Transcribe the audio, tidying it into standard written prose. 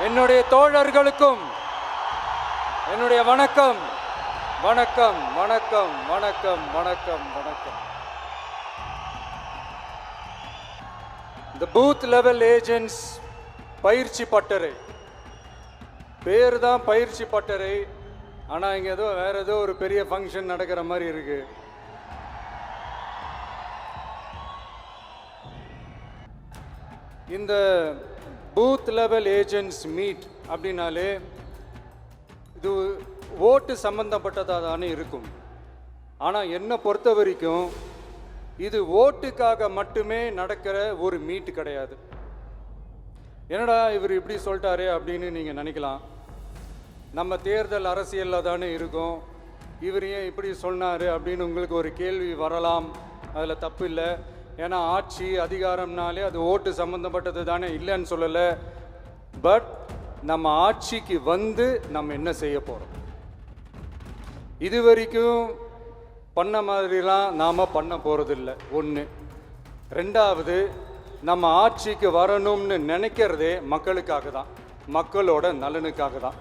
என்னுடைய தோழர்களுக்கும் என்னுடைய வணக்கம் வணக்கம் வணக்கம் வணக்கம் வணக்கம் வணக்கம். இந்த பூத் லெவல் ஏஜென்ட்ஸ் பயிற்சி பட்டறை பேர் தான் பயிற்சி பட்டறை. ஆனால் இங்கே வேற ஏதோ ஒரு பெரிய ஃபங்க்ஷன் நடக்கிற மாதிரி இருக்கு. இந்த பூத் லெவல் ஏஜென்ட்ஸ் மீட் அப்படின்னாலே இது ஓட்டு சம்பந்தப்பட்டதாக தானே இருக்கும். ஆனால் என்னை பொறுத்த வரைக்கும் இது ஓட்டுக்காக மட்டுமே நடக்கிற ஒரு மீட் கிடையாது. என்னடா இவர் இப்படி சொல்லிட்டாரே அப்படின்னு நீங்கள் நினைக்கலாம். நம்ம தேர்தல் அரசியலில் தானே இருக்கும், இவர் ஏன் இப்படி சொன்னார் அப்படின்னு உங்களுக்கு ஒரு கேள்வி வரலாம். அதில் தப்பு இல்லை. ஏன்னா ஆட்சி அதிகாரம்னாலே அது ஓட்டு சம்மந்தப்பட்டது தானே, இல்லைன்னு சொல்லலை. பட் நம்ம ஆட்சிக்கு வந்து நம்ம என்ன செய்ய போகிறோம், இது வரைக்கும் பண்ண மாதிரிலாம் நாம் பண்ண போகிறதில்ல. ஒன்று. ரெண்டாவது, நம்ம ஆட்சிக்கு வரணும்னு நினைக்கிறதே மக்களுக்காக தான், மக்களோட நலனுக்காக தான்.